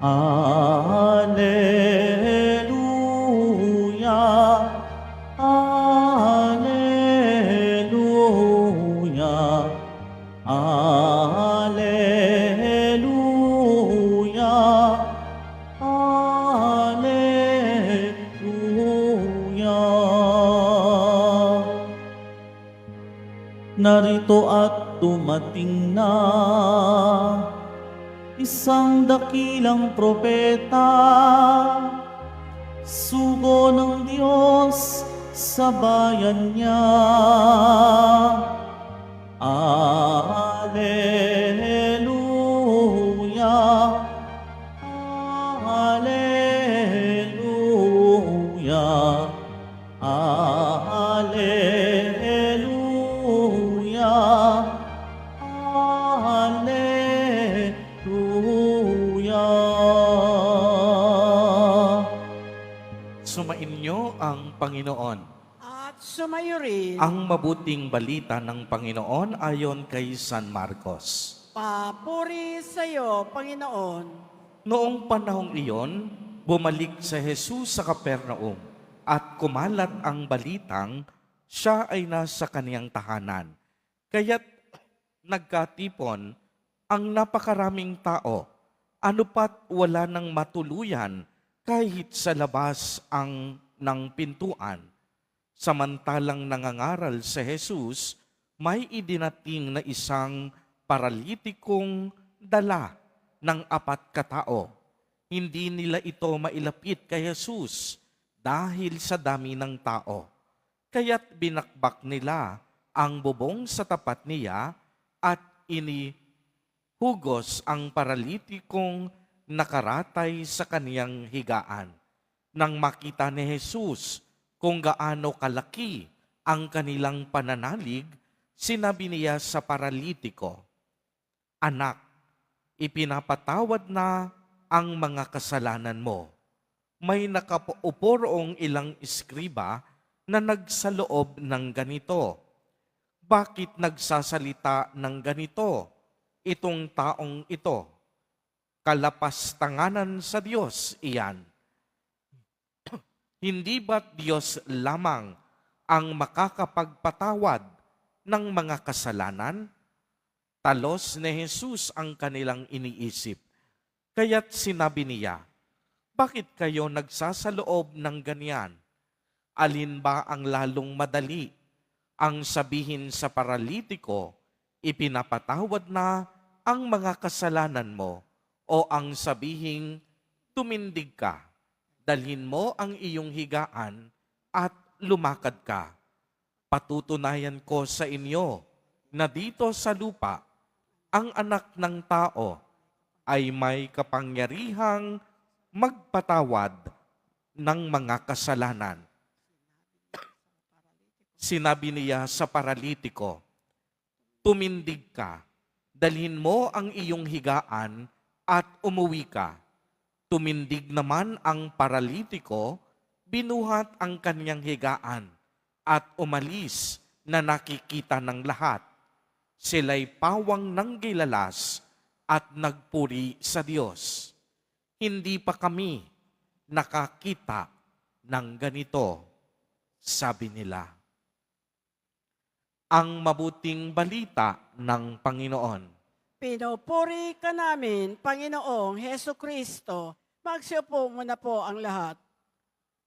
Alleluia, Alleluia, Alleluia, Alleluia. Narito at dumating na isang dakilang propeta, sugo ng Diyos sa bayan niya. Alleluia, Alleluia, Alleluia, Alleluia. Sumainyo ang Panginoon. At sumayo rin, Ang mabuting balita ng Panginoon ayon kay San Marcos. papuri sa iyo, Panginoon. Noong panahong iyon, bumalik si Jesus sa Kapernaum at kumalat ang balitang siya ay nasa kaniyang tahanan. Kaya't nagkatipon ang napakaraming tao, ano pat wala nang matuluyan kahit sa labas ng pintuan. Samantalang nangangaral si Jesus, may idinating na isang paralitikong dala ng 4 katao. Hindi nila ito mailapit kay Jesus dahil sa dami ng tao. Kaya't binakbak nila ang bubong sa tapat niya at inihugos ang paralitikong nakaratay sa kaniyang higaan. Nang makita ni Jesus kung gaano kalaki ang kanilang pananalig, sinabi niya sa paralitiko, "Anak, ipinapatawad na ang mga kasalanan mo." May nakaupo roong ilang iskriba na nagsaloob ng ganito, "Bakit nagsasalita ng ganito itong taong ito? Kalapastanganan sa Diyos iyan. Hindi ba't Diyos lamang ang makakapagpatawad ng mga kasalanan?" Talos ni Jesus ang kanilang iniisip. Kaya't sinabi niya, "Bakit kayo nagsasaloob ng ganyan? Alin ba ang lalong madali? Ang sabihin sa paralitiko, ipinapatawad na ang mga kasalanan mo, o ang sabihing, tumindig ka, dalhin mo ang iyong higaan at lumakad ka? Patutunayan ko sa inyo na dito sa lupa, ang anak ng tao ay may kapangyarihang magpatawad ng mga kasalanan." Sinabi niya sa paralitiko, "Tumindig ka, dalhin mo ang iyong higaan at umuwi ka." Tumindig naman ang paralitiko, binuhat ang kanyang higaan at umalis na nakikita ng lahat. Sila'y pawang ng gilalas at nagpuri sa Diyos. "Hindi pa kami nakakita ng ganito," sabi nila. Ang mabuting balita ng Panginoon. Pinupuri ka namin, Panginoong Heso Kristo. Magsiupo muna po ang lahat.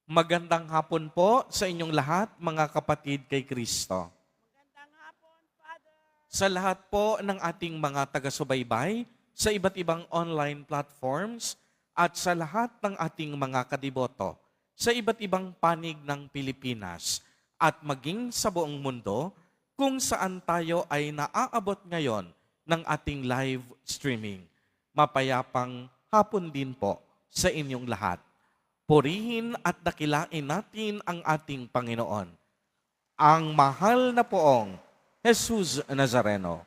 Magandang hapon po sa inyong lahat, mga kapatid kay Kristo. Magandang hapon, Father. Sa lahat po ng ating mga taga-subaybay, sa iba't ibang online platforms, at sa lahat ng ating mga kadiboto, sa iba't ibang panig ng Pilipinas, at maging sa buong mundo, kung saan tayo ay naaabot ngayon ng ating live streaming. Mapayapang hapon din po sa inyong lahat. Purihin at dakilain natin ang ating Panginoon, ang mahal na poong Jesus Nazareno.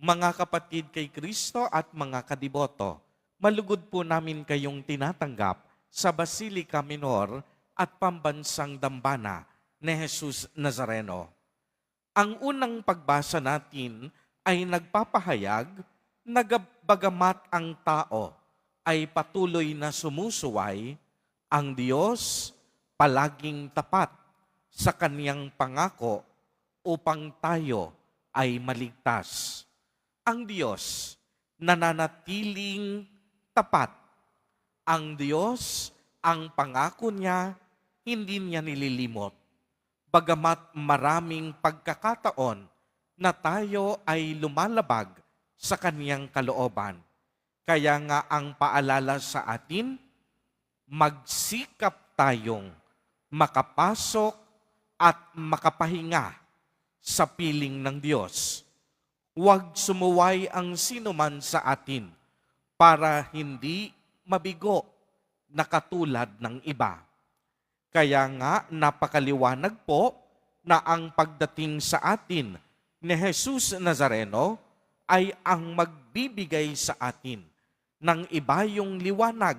Mga kapatid kay Kristo at mga kadiboto, malugod po namin kayong tinatanggap sa Basilica Minor at Pambansang Dambana ni Jesus Nazareno. Ang unang pagbasa natin ay nagpapahayag Bagamat ang tao ay patuloy na sumusuway, ang Diyos palaging tapat sa kaniyang pangako upang tayo ay maligtas. Ang Diyos nananatiling tapat. Ang Diyos, ang pangako niya, hindi niya nililimot. Bagamat maraming pagkakataon na tayo ay lumalabag sa kaniyang kalooban. Kaya nga ang paalala sa atin, magsikap tayong makapasok at makapahinga sa piling ng Diyos. Huwag sumuway ang sinuman sa atin para hindi mabigo na katulad ng iba. Kaya nga napakaliwanag po na ang pagdating sa atin ni Jesus Nazareno ay ang magbibigay sa atin ng ibayong liwanag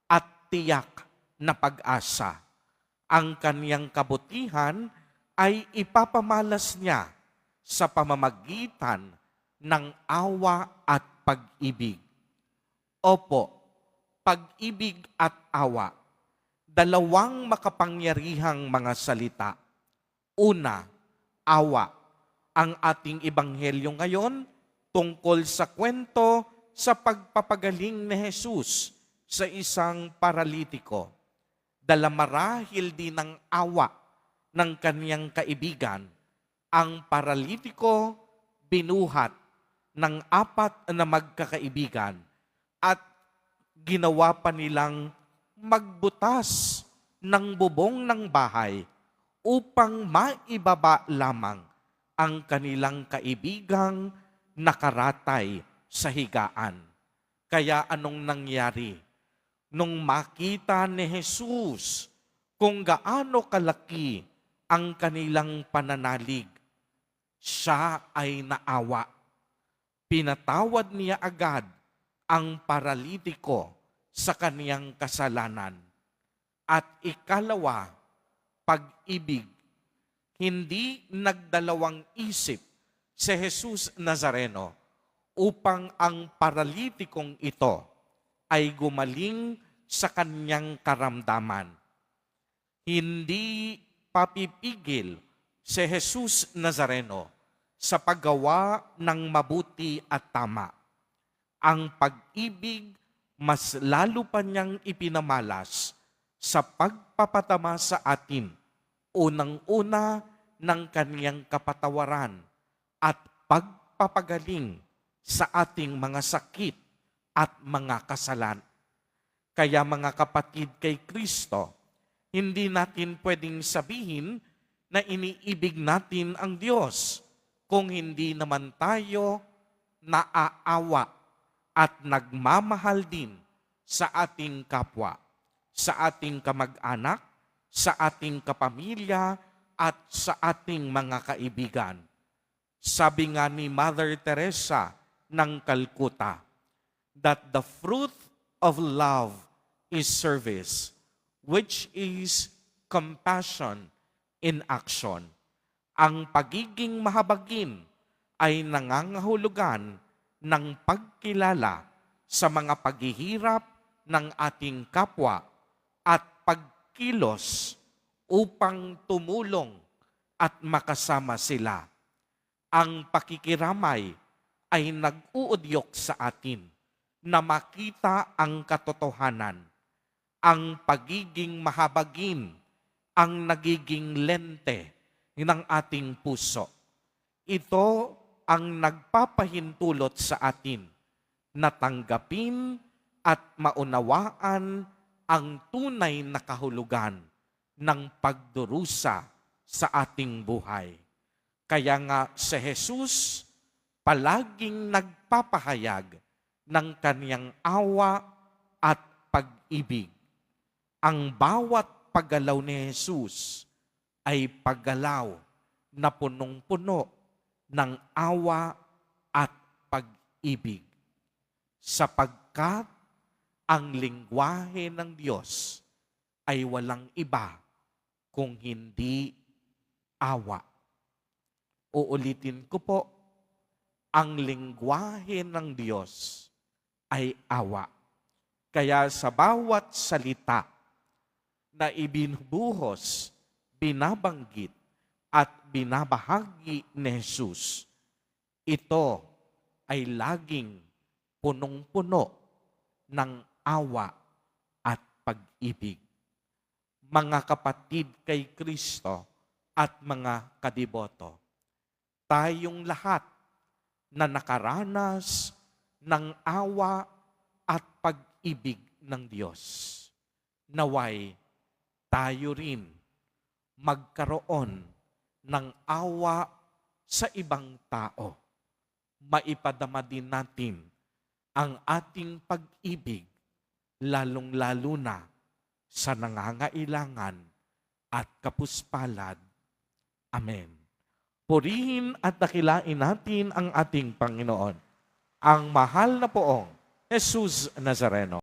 at tiyak na pag-asa. Ang kaniyang kabutihan ay ipapamalas niya sa pamamagitan ng awa at pag-ibig. Opo, pag-ibig at awa, dalawang makapangyarihang mga salita. Una, awa. Ang ating ebanghelyo ngayon tungkol sa kwento sa pagpapagaling ni Jesus sa isang paralitiko. Dala marahil din ng awa ng kaniyang kaibigan, ang paralitiko binuhat ng 4 na magkakaibigan at ginawa pa nilang magbutas ng bubong ng bahay upang maibaba lamang ang kanilang kaibigang nakaratay sa higaan. Kaya anong nangyari? Nung makita ni Jesus kung gaano kalaki ang kanilang pananalig, siya ay naawa. Pinatawad niya agad ang paralitiko sa kaniyang kasalanan. At ikalawa, pag-ibig. Hindi nagdalawang isip si Jesus Nazareno upang ang paralitikong ito ay gumaling sa kanyang karamdaman. Hindi papipigil si Jesus Nazareno sa paggawa ng mabuti at tama. Ang pag-ibig mas lalo pa niyang ipinamalas sa pagpapatama sa atin, unang-una ng kaniyang kapatawaran at pagpapagaling sa ating mga sakit at mga kasalan. Kaya mga kapatid kay Kristo, hindi natin pwedeng sabihin na iniibig natin ang Diyos kung hindi naman tayo naaawa at nagmamahal din sa ating kapwa, sa ating kamag-anak, sa ating kapamilya, at sa ating mga kaibigan. Sabi nga ni Mother Teresa ng Calcutta, that the fruit of love is service, which is compassion in action. Ang pagiging mahabagin ay nangangahulugan ng pagkilala sa mga paghihirap ng ating kapwa at pagkilos upang tumulong at makasama sila. Ang pakikiramay ay nag-uudyok sa atin na makita ang katotohanan. Ang pagiging mahabagin ang nagiging lente ng ating puso. Ito ang nagpapahintulot sa atin na tanggapin at maunawaan ang tunay na kahulugan ng pagdurusa sa ating buhay. Kaya nga si Jesus palaging nagpapahayag ng kaniyang awa at pag-ibig. Ang bawat paggalaw ni Jesus ay paggalaw na punong-puno ng awa at pag-ibig. Sapagkat ang lingwahe ng Diyos ay walang iba kung hindi awa. Uulitin ko po, ang lengguwahe ng Diyos ay awa. Kaya sa bawat salita na ibinubuhos, binabanggit, at binabahagi ni Jesus, ito ay laging punong-puno ng awa at pag-ibig. Mga kapatid kay Kristo at mga kadiboto, tayong lahat na nakaranas ng awa at pag-ibig ng Diyos, naway tayo rin magkaroon ng awa sa ibang tao. Maipadama din natin ang ating pag-ibig, lalong-lalo na sa nangangailangan at kapuspalad. Amen. Purihin at dakilain natin ang ating Panginoon, ang mahal na poong Jesus Nazareno.